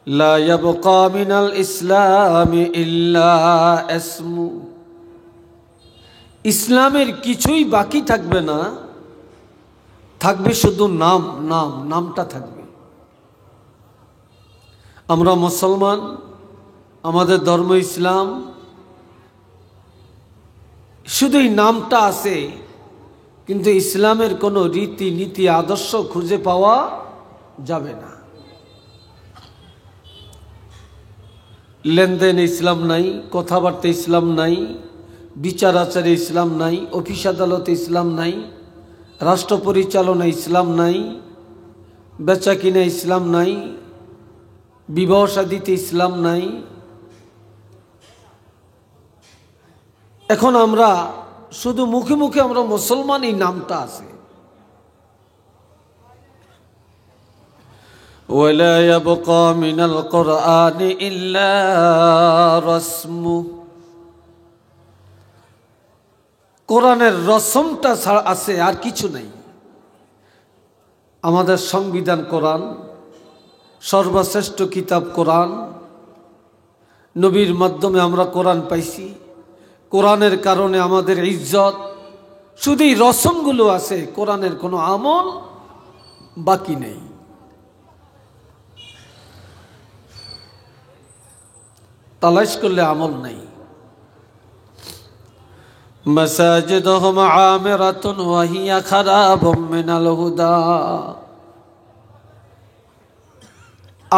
লা ইয়াবকা মিনাল ইসলামি ইল্লা ইসমু, ইসলামের কিছুই বাকি থাকবে না, থাকবে শুধু নাম, নামটা থাকবে। আমরা মুসলমান, আমাদের ধর্ম ইসলাম, শুধুই নামটা আছে, কিন্তু ইসলামের কোনো রীতি নীতি আদর্শ খুঁজে পাওয়া যাবে না। লেনদেনে ইসলাম নাই, কথাবার্তা ইসলাম নাই, বিচার আচারে ইসলাম নাই, অফিস আদালতে ইসলাম নাই, রাষ্ট্র পরিচালনা ইসলাম নাই, বেচা কিনা ইসলাম নাই, বিবাহ শাদীতে ইসলাম নাই। এখন আমরা শুধু মুখে মুখে আমরা মুসলমান, এই নামটা আছে। ওয়ালা ইয়াবকা মিনাল কুরআনি ইল্লা রাসমু, কোরআনের রসমটা আছে, আর কিছু নাই। আমাদের সংবিধান কোরআন, সর্বশ্রেষ্ঠ কিতাব কোরআন, নবীর মাধ্যমে আমরা কোরআন পাইছি, কোরআনের কারণে আমাদের ইজ্জত, শুধু এই রসমগুলো আছে, কোরআনের কোনো আমল বাকি নেই। তালাশ করলে আমল নাই। মাসাজিদুহুম আমিরাতুন ওয়া হিয়া খারাবুম মিনাল হুদা,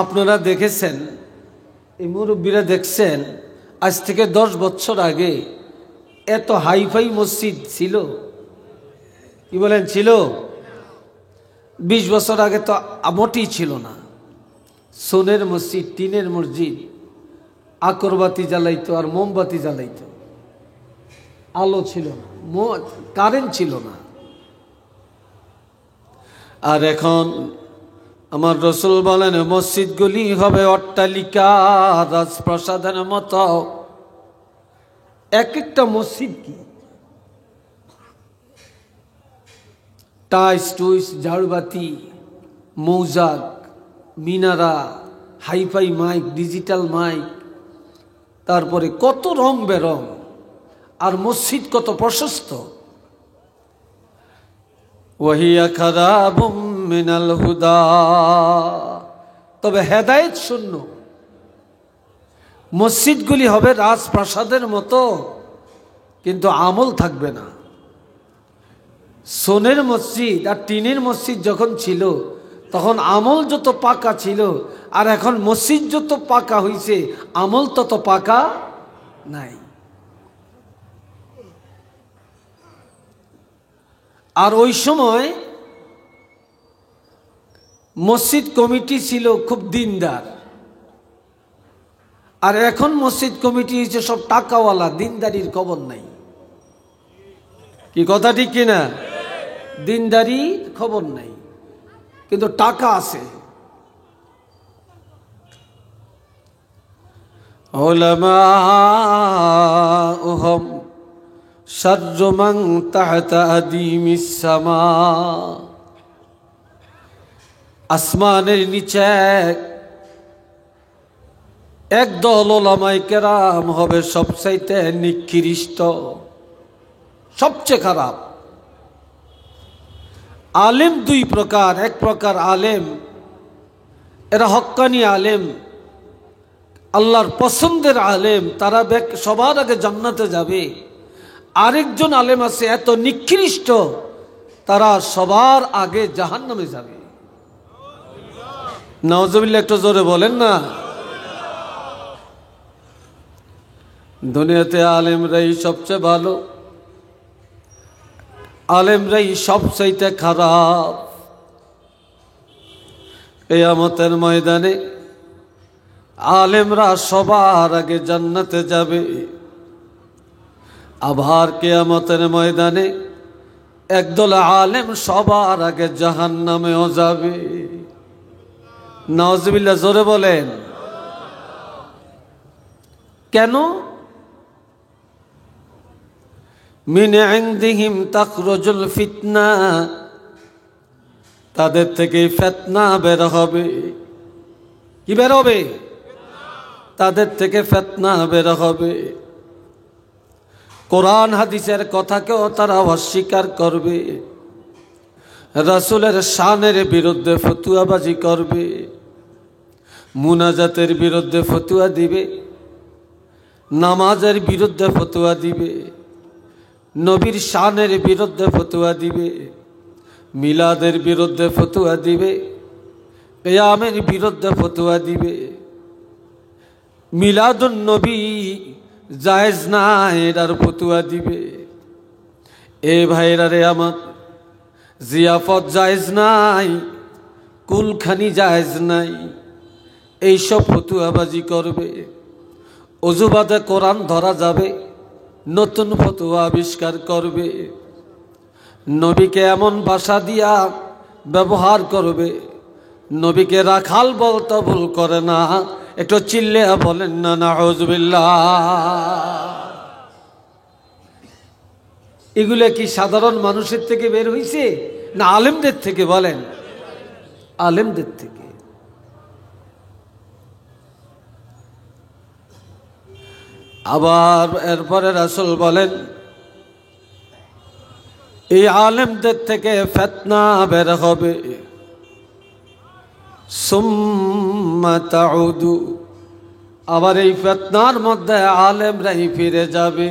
আপনারা দেখেছেন, এই মুরব্বীরা দেখছেন, আজ থেকে 10 বছর আগে এত হাইফাই মসজিদ ছিল? কি বলেন ছিল? 20 বছর আগে তো মোটেই ছিল না। সোনের মসজিদ, টিনের মসজিদ, আকরবাতি জ্বালাইতো আর মোমবাতি জ্বালাইতো, আলো ছিল না, কারেন্ট ছিল না। আর এখন আমার রসুল বলেন, মসজিদগুলি হবে অট্টালিকা, রাজপ্রাসাদের মতো। এক একটা মসজিদ কি টাইস টুইস, ঝাড়বাতি, মৌজাক, মিনারা, হাইফাই মাইক, ডিজিটাল মাইক, তারপরে কত রং বেরং, আর মসজিদ কত প্রশস্ত। ওয়াহিয়া খারাবুম মিনাল হুদা, তবে হেদায়েত শূন্য। মসজিদগুলি হবে রাজপ্রাসাদের মতো, কিন্তু আমল থাকবে না। সোনের মসজিদ আর টিনের মসজিদ যখন ছিল, তখন আমল যত পাকা ছিল, আর এখন মসজিদ যত পাকা হইছে, আমল তত পাকা নাই। আর ওই সময় মসজিদ কমিটি ছিল খুব দিনদার, আর এখন মসজিদ কমিটি হচ্ছে সব টাকাওয়ালা, দিনদারির খবর নাই। কি কথা ঠিক কিনা? দিনদারির খবর নাই, কিন্তু টাকা আছে। উলামাউহুম শাররু মান তাহতা আদিমিস সামা, আসমানের নিচে একদল ওলামায়ে কেরাম হবে সবচাইতে নিকৃষ্ট, সবচেয়ে খারাপ। আলেম দুই প্রকার, এক প্রকার আলেম, এরা হক্কানি আলেম, আল্লাহর পছন্দের আলেম, তারা সবার আগে জান্নাতে যাবে। আরেকজন আলেম আছে এত নিকৃষ্ট, তারা সবার আগে জাহান্নামে যাবে। নাউজুবিল্লাহ, একটু জোরে বলেন না। দুনিয়াতে আলেমরাই সবচেয়ে ভালো, আলেমরাই সবচাইতে খারাপ। কিয়ামতের ময়দানে আলেমরা সবার আগে জান্নাতে যাবে, আবার কিয়ামতের ময়দানে একদল আলেম সবার আগে জাহান্নামেও যাবে। নাউজুবিল্লাহ, জোরে বলেন। কেন? মিন ইনদিহিম তাখরুজুল ফিতনা, তাদের থেকে ফিতনা বের হবে। কি বের হবে? তাদের থেকে ফিতনা বের হবে। কোরআন হাদিসের কথাকেও তারা অস্বীকার করবে, রাসূলের শানের বিরুদ্ধে ফতুয়াবাজি করবে, মুনাজাতের বিরুদ্ধে ফতুয়া দিবে, নামাজের বিরুদ্ধে ফতুয়া দিবে, নবীর শানের বিরুদ্ধে ফতুয়া দিবে, মিলাদের বিরুদ্ধে ফতুয়া দিবে, কিয়ামের বিরুদ্ধে ফতুয়া দিবে। মিলাদুন নবী জায়েজ না এটার ফতুয়া দিবে। এ ভাইরা রে আমার, জিয়াফত জায়েজ নাই, কুলখানি জায়েজ নাই, এইসব ফতুয়াবাজি করবে। অজুবাদে কোরআন ধরা যাবে, নতুন ফতুয়া আবিষ্কার করবে। নবীকে এমন ভাষা দিয়া ব্যবহার করবে, নবীকে রাখাল বলতে ভুল করে না। একটু চিল্লে বলেন না নাউযুবিল্লাহ। এগুলো কি সাধারণ মানুষের থেকে বের হইছে না আলেমদের থেকে? বলেন, আলেমদের থেকে। আবার এরপরে রাসূল বলেন, এই আলেমদের থেকে ফিতনা বের হবে। সুম্মা তাউদু, আবার এই ফিতনার মধ্যে আলেমরাই ফিরে যাবে,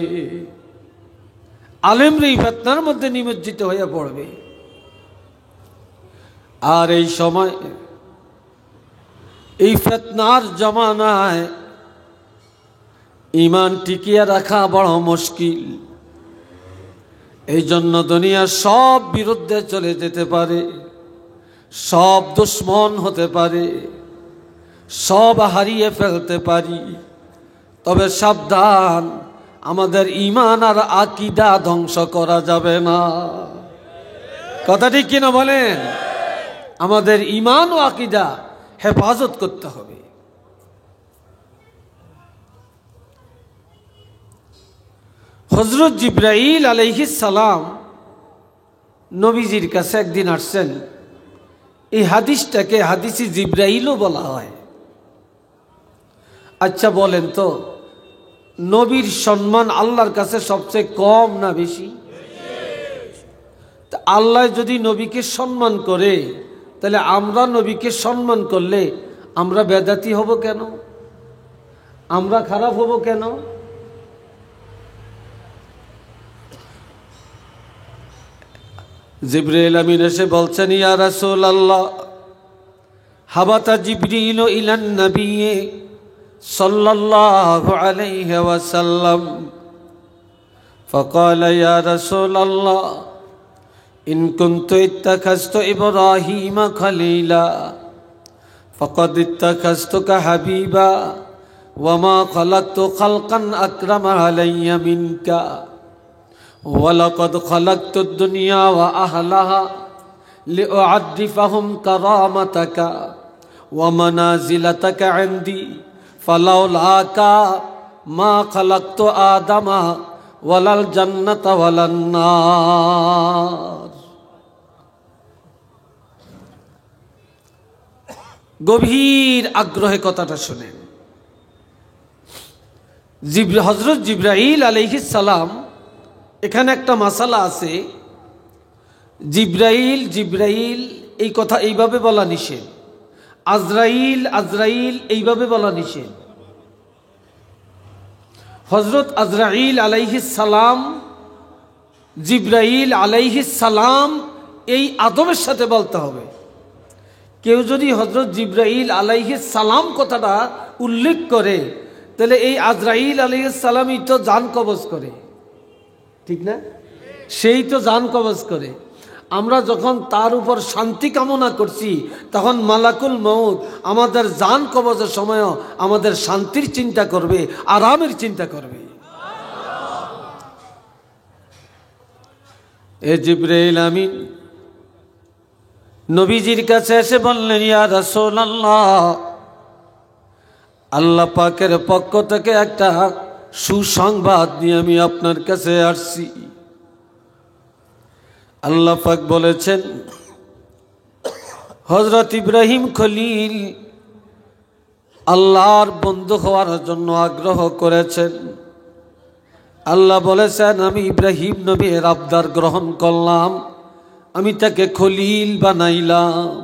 আলেমরাই ফিতনার মধ্যে নিমজ্জিত হয়ে পড়বে। আর এই সময় এই ফিতনার জমানায় ঈমান টিকিয়ে রাখা বড় মুশকিল। এই জন্য দুনিয়ার সব বিরুদ্ধে চলে যেতে পারে, সব দুশ্মন হতে পারে, সব হারিয়ে ফেলতে পারি, তবে সাবধান, আমাদের ঈমান আর আকীদা ধ্বংস করা যাবে না। কথা ঠিক কিনা বলেন? আমাদের ঈমান ও আকীদা হেফাজত করতে হবে। হযরত জিবরাইল আলাইহিস সালাম নবীজির কাছে একদিন আসছেন। এই হাদিসটাকে হাদিসে জিবরাইলও বলা হয়। আচ্ছা বলেন তো, নবীর সম্মান আল্লাহর কাছে সবচেয়ে কম না বেশি? তা আল্লাহ যদি নবীকে সম্মান করে, তাহলে আমরা নবীকে সম্মান করলে আমরা বেদাতি হব কেন? আমরা খারাপ হব কেন? জিবরাইল আমিন এসে বলছেন, ইয়া রাসূলুল্লাহ, হাবাতা জিবরিল ইলান নবী সাল্লাল্লাহু আলাইহি ওয়াসাল্লাম فقال يا رسول الله إن كنت اتخذت إبراهيم خليلا فقد اتخذتك حبيبا وما خلقت خلقا أكرم علي منك ولقد خلقت الدنيا وأهلها لأعرفهم كرامتك ومنازلتك عندي فلولاك ما خلقت آدم ولا الجنة ولا النار। গভীর আগ্রহে কথাটা শুনেন। হযরত জিবরাইল আলাইহিস সালাম, এখানে একটা মাসালা আছে। জিবরাইল জিবরাইল এই কথা এইভাবে বলা নিষেধ, আজরাইল আজরাইল এইভাবে বলা নিষেধ। হযরত আজরাইল আলাইহিস সালাম, জিবরাইল আলাইহিস সালাম এই আদবের সাথে বলতে হবে। কেউ যদি হযরত জিবরাইল আলাইহিস সালাম কথাটা উল্লেখ করে, তাহলে এই আজরাইল আলাইহিস সালামই তো জান কবজ করে, ঠিক না? সেই তো জান কবজ করে। আমরা যখন তার উপর শান্তি কামনা করছি, তখন মালাকুল মউত আমাদের জান কবজের সময়ও আমাদের শান্তির চিন্তা করবে, আরামের চিন্তা করবে। এ জিবরাইল আমিন নবীজির কাছে এসে বললেন, ইয়া রাসূলুল্লাহ, আল্লাহ পাকের পক্ষ থেকে একটা সুসংবাদ নিয়ে আমি আপনার কাছে আসছি। আল্লাহ পাক বলেছেন, হযরত ইব্রাহিম খলিল আল্লাহর বন্ধু হওয়ার জন্য আগ্রহ করেছেন। আল্লাহ বলেছেন, আমি ইব্রাহিম নবীর আবদার গ্রহণ করলাম, আমি তাকে খলিল বানাইলাম।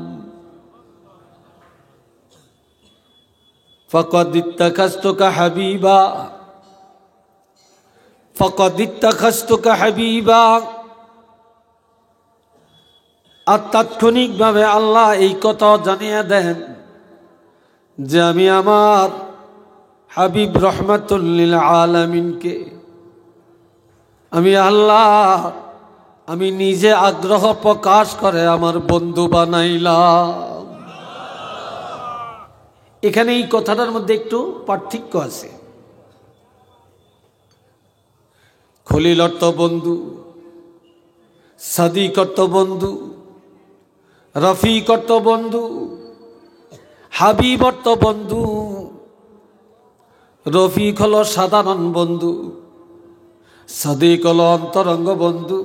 ফাকাদ ইত্তাখাযতুকা হাবিবা, ফাকাদ ইত্তাখাযতুকা হাবিবা। আর তাৎক্ষণিকভাবে আল্লাহ এই কথা জানিয়ে দেন যে আমি আমার হাবিব রহমাতুল লিল আলামিনকে আমি আল্লাহ আমি নিজে আগ্রহ প্রকাশ করে আমার বন্ধু বানাইলাম। এখানে এই কথাটার মধ্যে একটু পার্থক্য আছে। খলিল অর্থ বন্ধু, সাদিক অর্থ বন্ধু, রফিক অর্থ বন্ধু, হাবিব অর্থ বন্ধু। রফিক হলো সাধারণ বন্ধু, সাদিক হলো অন্তরঙ্গ বন্ধু।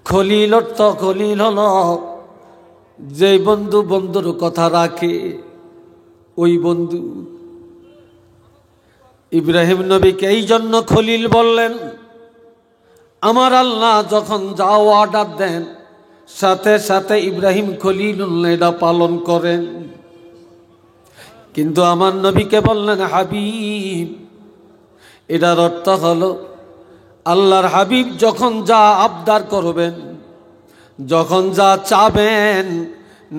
খলিল অর্থ খলিল হলো যে বন্ধু বন্ধুর কথা রাখে, ওই বন্ধু। ইব্রাহিম নবীকে এই জন্য খলিল বললেন। আমার আল্লাহ যখন যাও অর্ডার দেন, সাথে সাথে ইব্রাহিম খলিলুল্লাহ এটা পালন করেন। কিন্তু আমার নবীকে বললেন হাবিব। এটার অর্থ হলো আল্লাহর হাবিব যখন যা আবদার করবেন, যখন যা চাবেন,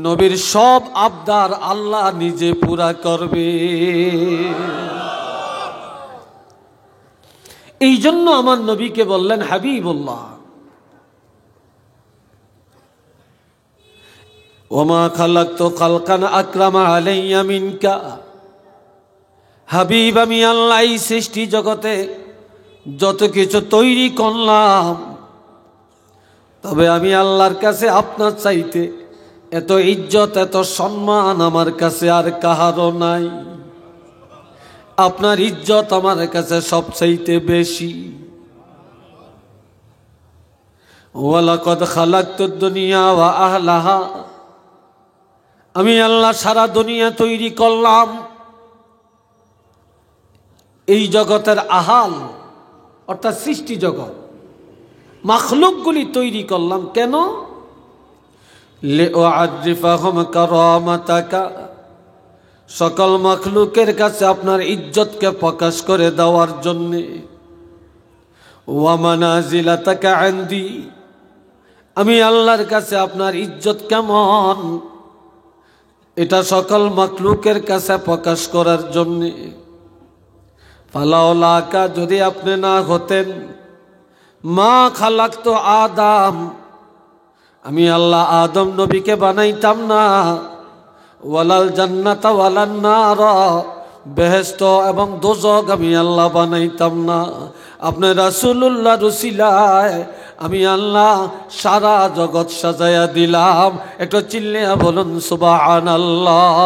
নবীর সব আবদার আল্লাহ নিজে পুরা করবে। এই জন্য আমার নবীকে বললেন হাবিবুল্লাহ। ওমা খালাকতু খালকান আকরামা আলাইয়া মিনকা। হাবিব, আমি আল্লাহ এই সৃষ্টি জগতে যত কিছু তৈরি করলাম, তবে আমি আল্লাহর কাছে আপনার চাইতে এত ইজ্জত এত সম্মান আমার কাছে আর কাহারও নাই। আপনার ইজ্জত আমার কাছে সবচাইতে বেশি। ওয়ালাকাদ খালাকতুদ দুনিয়া ওয়া আহলাহা। আমি আল্লাহ সারা দুনিয়া তৈরি করলাম, এই জগতের আহাল অর্থাৎ সৃষ্টি জগৎ, মাখলুকগুলি তৈরি করলাম কেন? লিউআরিফাহুম কারামাতাকা। সকল মাখলুকের কাছে আপনার ইজ্জতকে প্রকাশ করে দেওয়ার জন্যে। ওয়া মানাজিলাতাকা ইনদি। আমি আল্লাহর কাছে আপনার ইজ্জত কেমন, এটা সকল মাখলুকের কাছে প্রকাশ করার জন্যে। ফালাউলাকা, যদি আপনি না হতেন, মা খালাকতু আদম, আমি আল্লাহ আদম নবীকে বানাইতাম না। ওয়ালাল জান্নাতা ওয়ালান নার, বেহেশত এবং দোজখ আমি আল্লাহ বানাইতাম না। আপনি রাসূলুল্লাহ রসিলায় আমি আল্লাহ সারা জগৎ সাজায়া দিলাম। একটু চিল্লিয়া বলুন সুবহানাল্লাহ।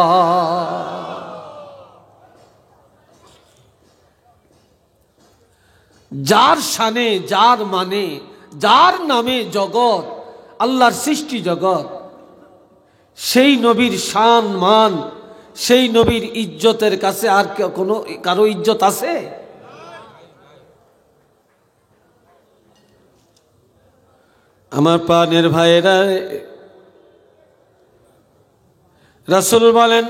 যার শানে, যার মানে, যার নামে জগৎ, আল্লাহর সৃষ্টি জগৎ, সেই নবীর শান মান, সেই নবীর ইজ্জতের কাছে আর কোনো কারো ইজ্জত আছে? আমার প্রাণের ভাইয়েরা, রাসূল বলেন,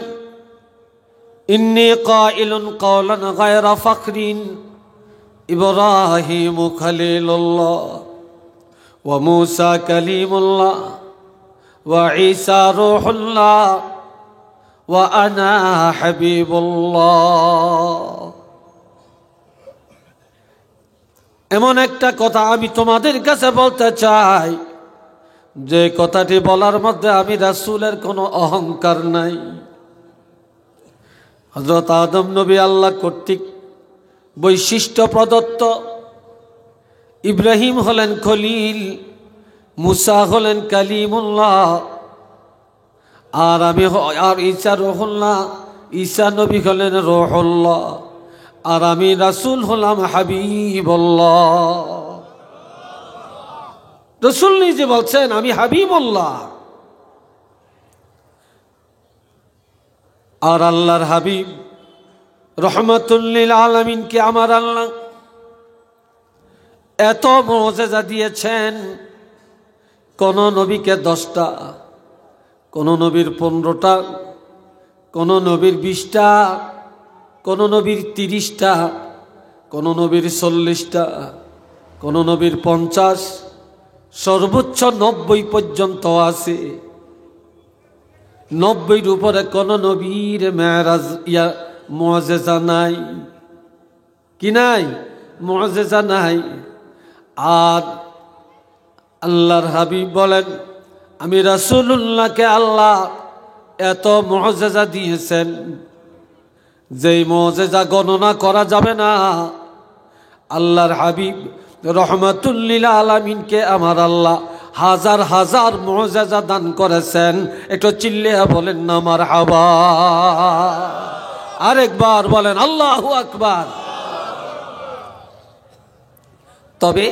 ইন্নী কাইলুন কাওলান গায়রা ফাখরিন, ইব্রাহিম খলিলুল্লাহ ওয়া মূসা কালিমুল্লাহ ওয়া ঈসা রূহুল্লাহ ওয়া আনা হাবিবুল্লাহ। এমন একটা কথা আমি তোমাদের কাছে বলতে চাই, যে কথাটি বলার মধ্যে আমি রাসূলের কোনো অহংকার নাই। হযরত আদম নবী আল্লাহ কর্তৃক বৈশিষ্ট্য প্রদত্ত, ইব্রাহিম হলেন খলিল, মুসা হলেন কালিমুল্লাহ, আর ঈসা রূহুল্লাহ, ঈসা নবী হলেন রূহুল্লাহ, আর আমি রাসূল হলাম হাবিবুল্লাহ। রাসূল নিজে বলছেন আমি হাবিবুল্লাহ। আর আল্লাহর হাবিব রহমাতুল লিল আলামিনকে আমার আল্লাহ এত মুআজিজা দিয়েছেন, কোন নবীকে 10টা, কোন নবীর 15টা, কোন নবীর 20টা, কোন নবীর 30টা, কোন নবীর 40টা, কোন নবীর 50, সর্বোচ্চ 90 পর্যন্ত আছে। 90-র উপরে কোন নবীর মেরাজ মুআজিজা নাই। কি নাই? মুআজিজা নাই। আর আল্লাহর হাবিব বলেন, আমি রাসূলুল্লাহকে আল্লাহ এত মুআজিজা দিয়েছেন, যেই মুআজিজা গণনা করা যাবে না। আল্লাহর হাবিব রহমাতুল লিল আলামিনকে আমার আল্লাহ হাজার হাজার মুআজিজা দান করেছেন। একটু চিল্লিয়ে বলেন না মারহাবা। আরেকবার বলেন আল্লাহু আকবার। তবে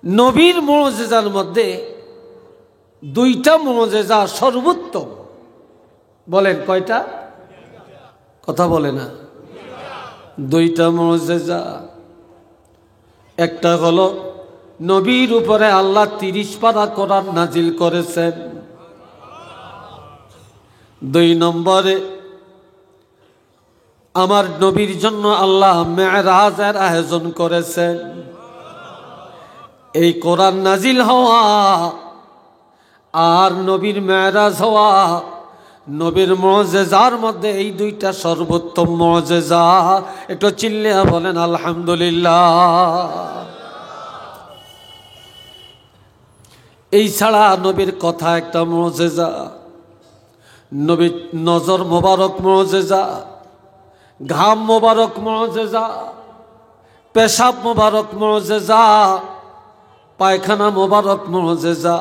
নবীর মুআজিজার মধ্যে 2টা মুআজিজা সর্বোত্তম। বলেন কয়টা? কথা বলে না। 2টা মুআজিজা। একটা হলো নবীর উপরে আল্লাহ 30 পারা কোরআন নাজিল করেছেন। 2 নম্বরে আমার নবীর জন্য আল্লাহ মেরাজের আয়োজন করেছেন। এই কোরআন নাজিল হওয়া আর নবীর মেরাজ হওয়া, নবীর মুআজিজার মধ্যে এই 2টা সর্বোত্তম মুআজিজা। একটু চিল্লিয়ে বলেন আলহামদুলিল্লাহ। এই ছাড়া নবীর কথা একটা মুআজিজা, নবীর নজর মোবারক মুআজিজা, ঘাম মোবারক মুআজিজা, পেশাব মোবারক মুআজিজা, পায়খানা মোবারক মুআজিজা।